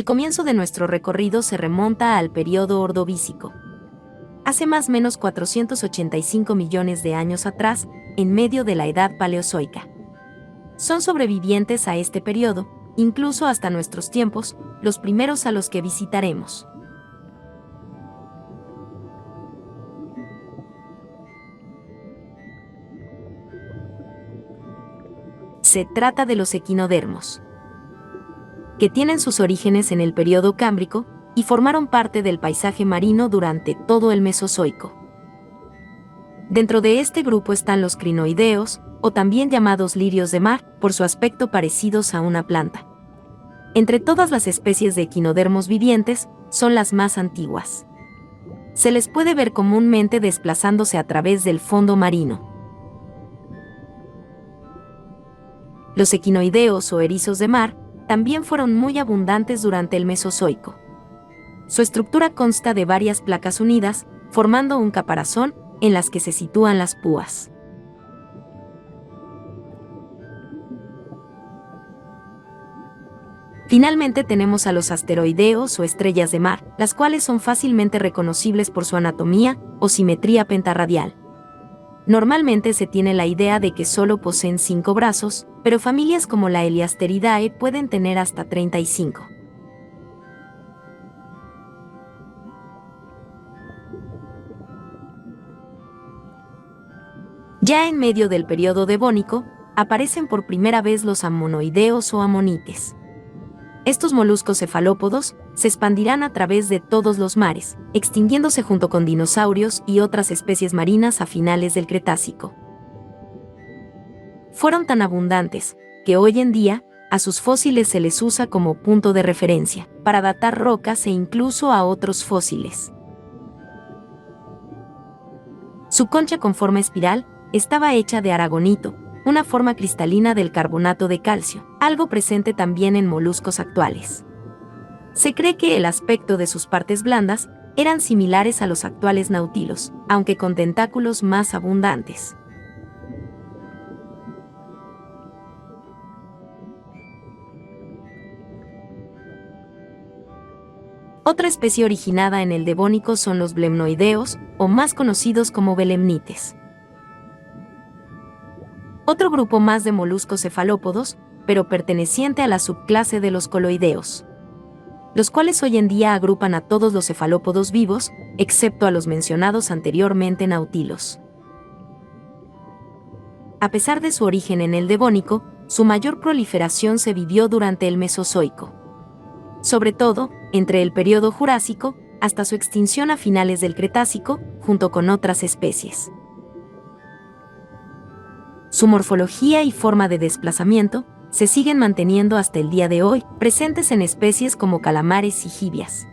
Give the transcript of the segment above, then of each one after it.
El comienzo de nuestro recorrido se remonta al período Ordovícico. Hace más o menos 485 millones de años atrás, en medio de la Edad Paleozoica. Son sobrevivientes a este periodo, incluso hasta nuestros tiempos, los primeros a los que visitaremos. Se trata de los equinodermos, que tienen sus orígenes en el período Cámbrico y formaron parte del paisaje marino durante todo el Mesozoico. Dentro de este grupo están los crinoideos, o también llamados lirios de mar, por su aspecto parecidos a una planta. Entre todas las especies de equinodermos vivientes, son las más antiguas. Se les puede ver comúnmente desplazándose a través del fondo marino. Los equinoideos o erizos de mar también fueron muy abundantes durante el Mesozoico. Su estructura consta de varias placas unidas, formando un caparazón en las que se sitúan las púas. Finalmente tenemos a los asteroideos o estrellas de mar, las cuales son fácilmente reconocibles por su anatomía o simetría pentarradial. Normalmente se tiene la idea de que solo poseen 5 brazos, pero familias como la Heliasteridae pueden tener hasta 35. Ya en medio del período devónico, aparecen por primera vez los amonoideos o amonites. Estos moluscos cefalópodos se expandirán a través de todos los mares, extinguiéndose junto con dinosaurios y otras especies marinas a finales del Cretácico. Fueron tan abundantes que hoy en día a sus fósiles se les usa como punto de referencia para datar rocas e incluso a otros fósiles. Su concha con forma espiral estaba hecha de aragonito, una forma cristalina del carbonato de calcio, algo presente también en moluscos actuales. Se cree que el aspecto de sus partes blandas eran similares a los actuales nautilos, aunque con tentáculos más abundantes. Otra especie originada en el Devónico son los blemnoideos, o más conocidos como belemnites. Otro grupo más de moluscos cefalópodos, pero perteneciente a la subclase de los coloideos, los cuales hoy en día agrupan a todos los cefalópodos vivos, excepto a los mencionados anteriormente nautilos. A pesar de su origen en el Devónico, su mayor proliferación se vivió durante el Mesozoico. Sobre todo, entre el período Jurásico, hasta su extinción a finales del Cretácico, junto con otras especies. Su morfología y forma de desplazamiento se siguen manteniendo hasta el día de hoy, presentes en especies como calamares y jibias.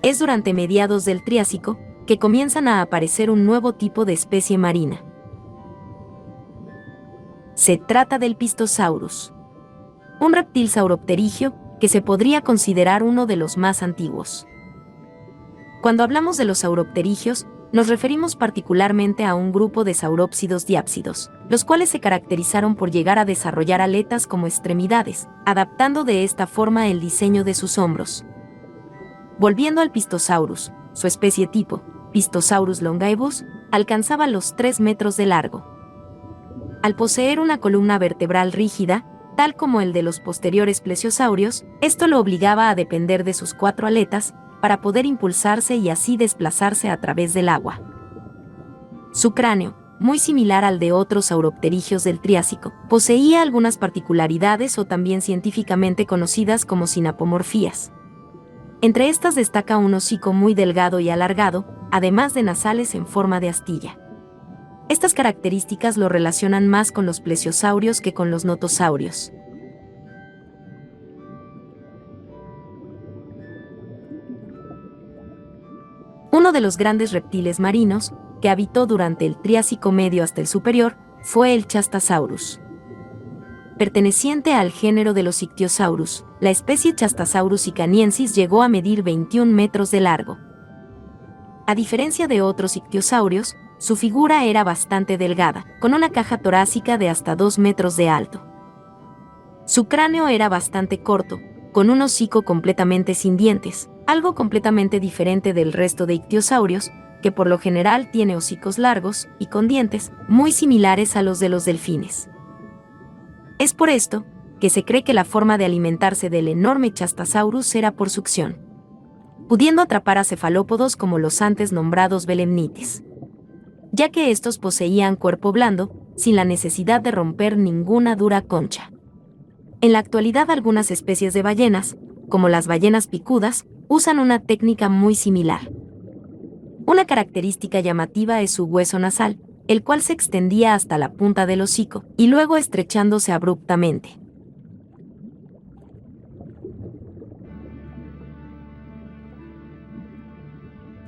Es durante mediados del Triásico que comienzan a aparecer un nuevo tipo de especie marina. Se trata del Pistosaurus, un reptil sauropterigio que se podría considerar uno de los más antiguos. Cuando hablamos de los sauropterigios, nos referimos particularmente a un grupo de saurópsidos diápsidos, los cuales se caracterizaron por llegar a desarrollar aletas como extremidades, adaptando de esta forma el diseño de sus hombros. Volviendo al Pistosaurus, su especie tipo, Pistosaurus longaevus, alcanzaba los 3 metros de largo. Al poseer una columna vertebral rígida, tal como el de los posteriores plesiosaurios, esto lo obligaba a depender de sus 4 aletas para poder impulsarse y así desplazarse a través del agua. Su cráneo, muy similar al de otros sauropterigios del Triásico, poseía algunas particularidades o también científicamente conocidas como sinapomorfías. Entre estas destaca un hocico muy delgado y alargado, además de nasales en forma de astilla. Estas características lo relacionan más con los plesiosaurios que con los notosaurios. Uno de los grandes reptiles marinos, que habitó durante el Triásico medio hasta el superior, fue el Chastasaurus. Perteneciente al género de los Ichthyosaurus, la especie Chastasaurus icaniensis llegó a medir 21 metros de largo. A diferencia de otros ictiosaurios, su figura era bastante delgada, con una caja torácica de hasta 2 metros de alto. Su cráneo era bastante corto, con un hocico completamente sin dientes, algo completamente diferente del resto de ictiosaurios, que por lo general tiene hocicos largos y con dientes, muy similares a los de los delfines. Es por esto que se cree que la forma de alimentarse del enorme Chastasaurus era por succión, pudiendo atrapar a cefalópodos como los antes nombrados belemnites, ya que estos poseían cuerpo blando, sin la necesidad de romper ninguna dura concha. En la actualidad algunas especies de ballenas, como las ballenas picudas, usan una técnica muy similar. Una característica llamativa es su hueso nasal, el cual se extendía hasta la punta del hocico y luego estrechándose abruptamente.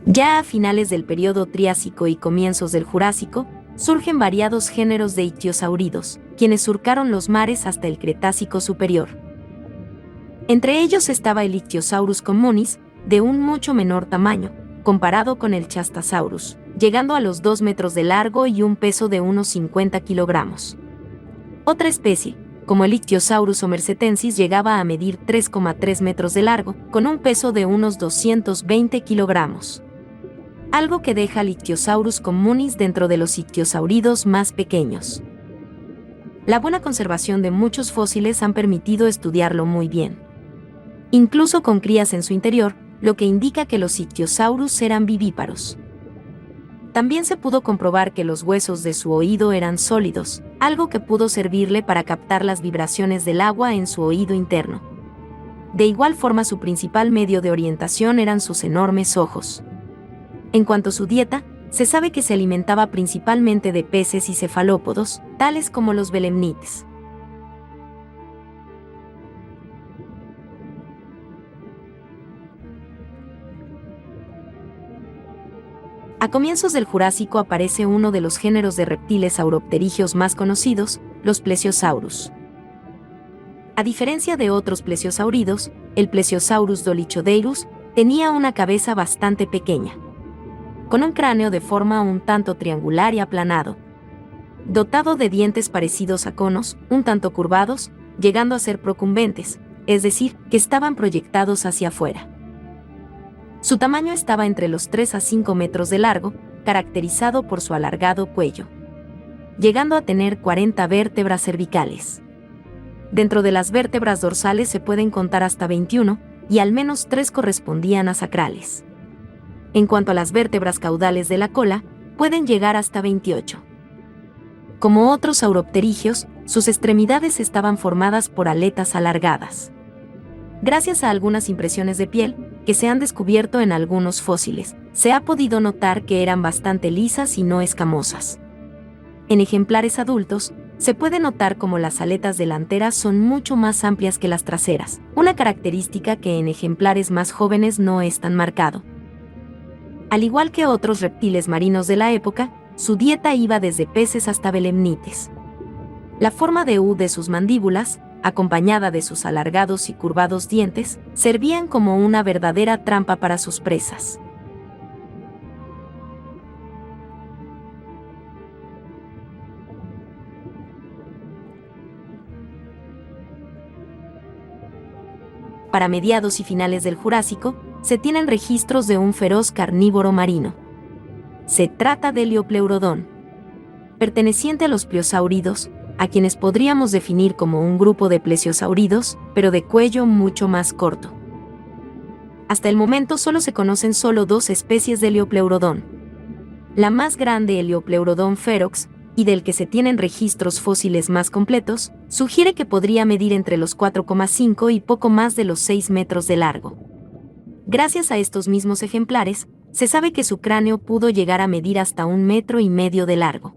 Ya a finales del período Triásico y comienzos del Jurásico, surgen variados géneros de ictiosauridos, quienes surcaron los mares hasta el Cretácico superior. Entre ellos estaba el Ichthyosaurus communis, de un mucho menor tamaño, comparado con el Chastasaurus, llegando a los 2 metros de largo y un peso de unos 50 kilogramos. Otra especie, como el Ichthyosaurus homercetensis, llegaba a medir 3,3 metros de largo, con un peso de unos 220 kilogramos. Algo que deja al Ichthyosaurus communis dentro de los ictiosauridos más pequeños. La buena conservación de muchos fósiles han permitido estudiarlo muy bien, incluso con crías en su interior, lo que indica que los Ichthyosaurus eran vivíparos. También se pudo comprobar que los huesos de su oído eran sólidos, algo que pudo servirle para captar las vibraciones del agua en su oído interno. De igual forma, su principal medio de orientación eran sus enormes ojos. En cuanto a su dieta, se sabe que se alimentaba principalmente de peces y cefalópodos, tales como los belemnites. A comienzos del Jurásico aparece uno de los géneros de reptiles sauropterigios más conocidos, los Plesiosaurus. A diferencia de otros plesiosauridos, el Plesiosaurus dolichodeirus tenía una cabeza bastante pequeña, con un cráneo de forma un tanto triangular y aplanado, dotado de dientes parecidos a conos, un tanto curvados, llegando a ser procumbentes, es decir, que estaban proyectados hacia afuera. Su tamaño estaba entre los 3 a 5 metros de largo, caracterizado por su alargado cuello, llegando a tener 40 vértebras cervicales. Dentro de las vértebras dorsales se pueden contar hasta 21, y al menos 3 correspondían a sacrales. En cuanto a las vértebras caudales de la cola, pueden llegar hasta 28. Como otros sauropterigios, sus extremidades estaban formadas por aletas alargadas. Gracias a algunas impresiones de piel, que se han descubierto en algunos fósiles, se ha podido notar que eran bastante lisas y no escamosas. En ejemplares adultos, se puede notar como las aletas delanteras son mucho más amplias que las traseras, una característica que en ejemplares más jóvenes no es tan marcado. Al igual que otros reptiles marinos de la época, su dieta iba desde peces hasta belemnites. La forma de U de sus mandíbulas, acompañada de sus alargados y curvados dientes, servían como una verdadera trampa para sus presas. Para mediados y finales del Jurásico, se tienen registros de un feroz carnívoro marino. Se trata del Liopleurodon, perteneciente a los pliosauridos, a quienes podríamos definir como un grupo de plesiosauridos, pero de cuello mucho más corto. Hasta el momento solo se conocen 2 especies de Liopleurodon. La más grande, el Liopleurodon ferox, y del que se tienen registros fósiles más completos, sugiere que podría medir entre los 4,5 y poco más de los 6 metros de largo. Gracias a estos mismos ejemplares, se sabe que su cráneo pudo llegar a medir hasta 1,5 metros de largo.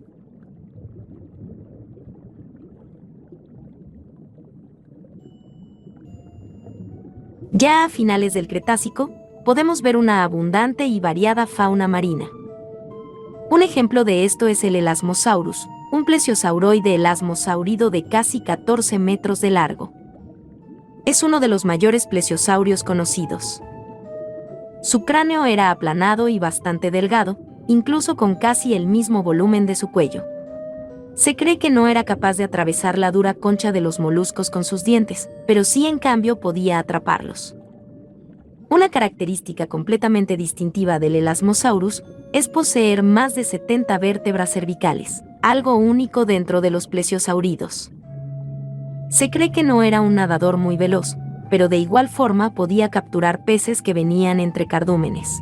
Ya a finales del Cretácico, podemos ver una abundante y variada fauna marina. Un ejemplo de esto es el Elasmosaurus, un plesiosauroide elasmosaurido de casi 14 metros de largo. Es uno de los mayores plesiosaurios conocidos. Su cráneo era aplanado y bastante delgado, incluso con casi el mismo volumen de su cuello. Se cree que no era capaz de atravesar la dura concha de los moluscos con sus dientes, pero sí en cambio podía atraparlos. Una característica completamente distintiva del Elasmosaurus es poseer más de 70 vértebras cervicales, algo único dentro de los plesiosauridos. Se cree que no era un nadador muy veloz, pero de igual forma podía capturar peces que venían entre cardúmenes.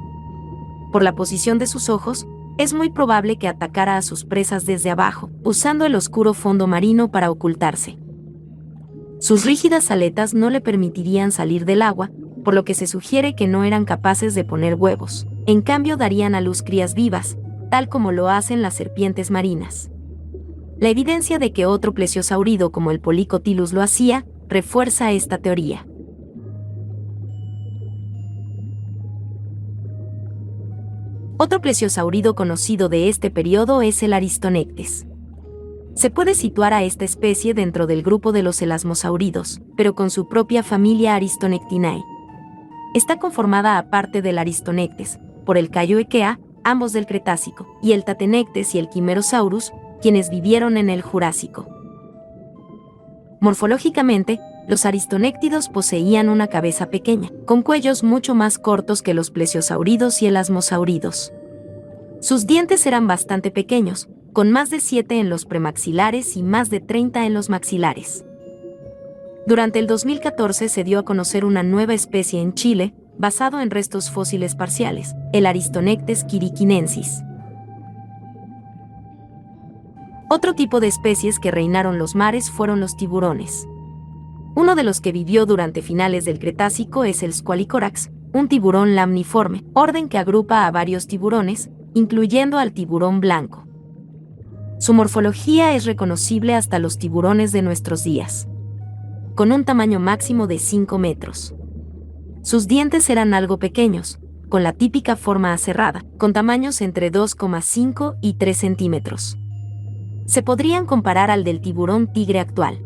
Por la posición de sus ojos, es muy probable que atacara a sus presas desde abajo, usando el oscuro fondo marino para ocultarse. Sus rígidas aletas no le permitirían salir del agua, por lo que se sugiere que no eran capaces de poner huevos. En cambio, darían a luz crías vivas, tal como lo hacen las serpientes marinas. La evidencia de que otro plesiosaurido como el Polycotilus lo hacía, refuerza esta teoría. Otro plesiosaurido conocido de este periodo es el Aristonectes. Se puede situar a esta especie dentro del grupo de los elasmosauridos, pero con su propia familia Aristonectinae. Está conformada aparte del Aristonectes, por el Caioekea, ambos del Cretácico, y el Tatenectes y el Chimerosaurus, quienes vivieron en el Jurásico. Morfológicamente, los aristonéctidos poseían una cabeza pequeña, con cuellos mucho más cortos que los plesiosauridos y elasmosauridos. Sus dientes eran bastante pequeños, con más de 7 en los premaxilares y más de 30 en los maxilares. Durante el 2014 se dio a conocer una nueva especie en Chile, basado en restos fósiles parciales, el Aristonectes quiriquinensis. Otro tipo de especies que reinaron los mares fueron los tiburones. Uno de los que vivió durante finales del Cretácico es el Squalicorax, un tiburón lamniforme, orden que agrupa a varios tiburones, incluyendo al tiburón blanco. Su morfología es reconocible hasta los tiburones de nuestros días, con un tamaño máximo de 5 metros. Sus dientes eran algo pequeños, con la típica forma aserrada, con tamaños entre 2,5 y 3 centímetros. Se podrían comparar al del tiburón tigre actual.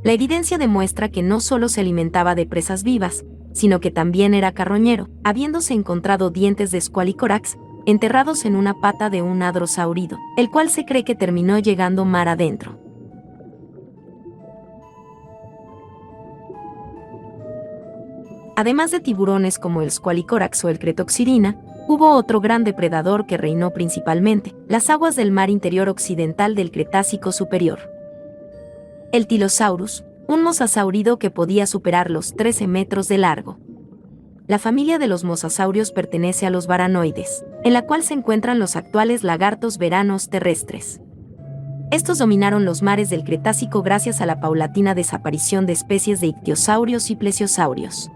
La evidencia demuestra que no solo se alimentaba de presas vivas, sino que también era carroñero, habiéndose encontrado dientes de Squalicorax enterrados en una pata de un hadrosaurido, el cual se cree que terminó llegando mar adentro. Además de tiburones como el Squalicorax o el Cretoxirina, hubo otro gran depredador que reinó principalmente las aguas del mar interior occidental del Cretácico superior. El Tylosaurus, un mosasáurido que podía superar los 13 metros de largo. La familia de los mosasaurios pertenece a los varanoides, en la cual se encuentran los actuales lagartos veranos terrestres. Estos dominaron los mares del Cretácico gracias a la paulatina desaparición de especies de ictiosaurios y plesiosaurios.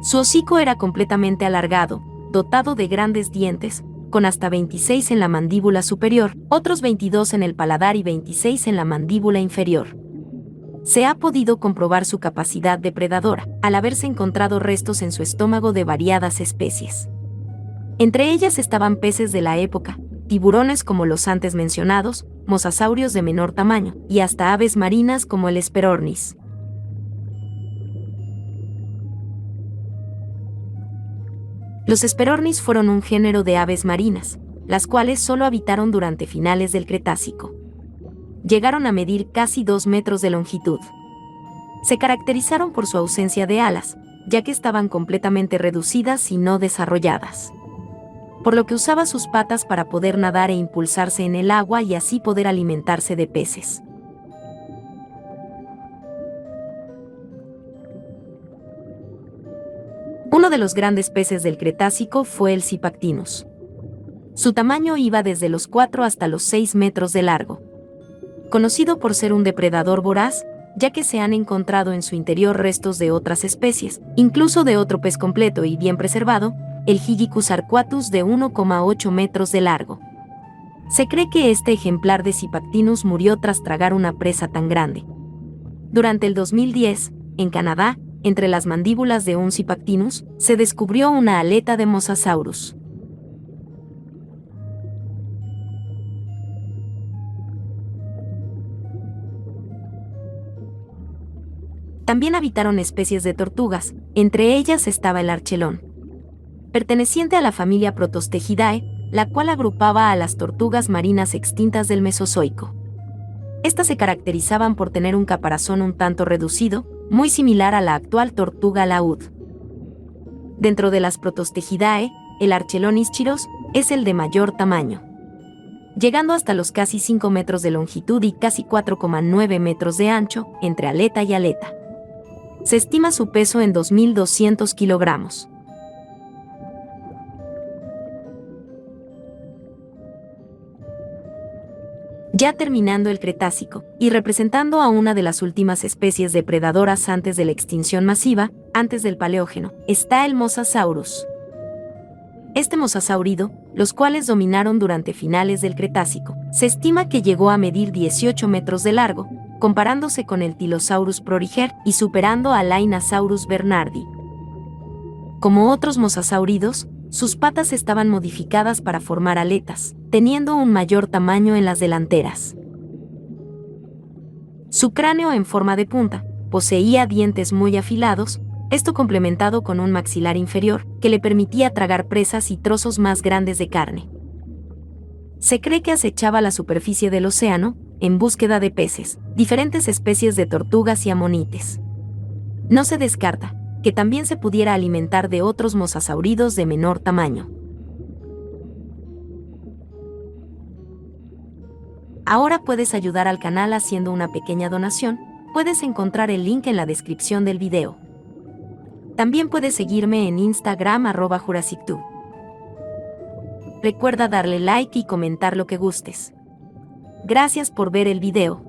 Su hocico era completamente alargado, dotado de grandes dientes, con hasta 26 en la mandíbula superior, otros 22 en el paladar y 26 en la mandíbula inferior. Se ha podido comprobar su capacidad depredadora, al haberse encontrado restos en su estómago de variadas especies. Entre ellas estaban peces de la época, tiburones como los antes mencionados, mosasaurios de menor tamaño, y hasta aves marinas como el Hesperornis. Los Hesperornis fueron un género de aves marinas, las cuales solo habitaron durante finales del Cretácico. Llegaron a medir casi 2 metros de longitud. Se caracterizaron por su ausencia de alas, ya que estaban completamente reducidas y no desarrolladas, por lo que usaba sus patas para poder nadar e impulsarse en el agua y así poder alimentarse de peces. Uno de los grandes peces del Cretácico fue el Zipactinus. Su tamaño iba desde los 4 hasta los 6 metros de largo. Conocido por ser un depredador voraz, ya que se han encontrado en su interior restos de otras especies, incluso de otro pez completo y bien preservado, el Hyllicus arcuatus de 1,8 metros de largo. Se cree que este ejemplar de Zipactinus murió tras tragar una presa tan grande. Durante el 2010, en Canadá, entre las mandíbulas de un Zipactinus, se descubrió una aleta de Mosasaurus. También habitaron especies de tortugas, entre ellas estaba el archelón. perteneciente a la familia Protostegidae, la cual agrupaba a las tortugas marinas extintas del Mesozoico. Estas se caracterizaban por tener un caparazón un tanto reducido, muy similar a la actual tortuga laúd. Dentro de las Protostegidae, el Archelonischirus es el de mayor tamaño, llegando hasta los casi 5 metros de longitud y casi 4,9 metros de ancho entre aleta y aleta. Se estima su peso en 2.200 kilogramos. Ya terminando el Cretácico, y representando a una de las últimas especies depredadoras antes de la extinción masiva, antes del Paleógeno, está el Mosasaurus. Este mosasaurido, los cuales dominaron durante finales del Cretácico, se estima que llegó a medir 18 metros de largo, comparándose con el Tylosaurus proriger y superando al Ainasaurus bernardi. Como otros mosasauridos, sus patas estaban modificadas para formar aletas, teniendo un mayor tamaño en las delanteras. Su cráneo en forma de punta poseía dientes muy afilados, esto complementado con un maxilar inferior que le permitía tragar presas y trozos más grandes de carne. Se cree que acechaba la superficie del océano en búsqueda de peces, diferentes especies de tortugas y amonites. No se descarta que también se pudiera alimentar de otros mosasauridos de menor tamaño. Ahora puedes ayudar al canal haciendo una pequeña donación, puedes encontrar el link en la descripción del video. También puedes seguirme en Instagram @JurassicTube. Recuerda darle like y comentar lo que gustes. Gracias por ver el video.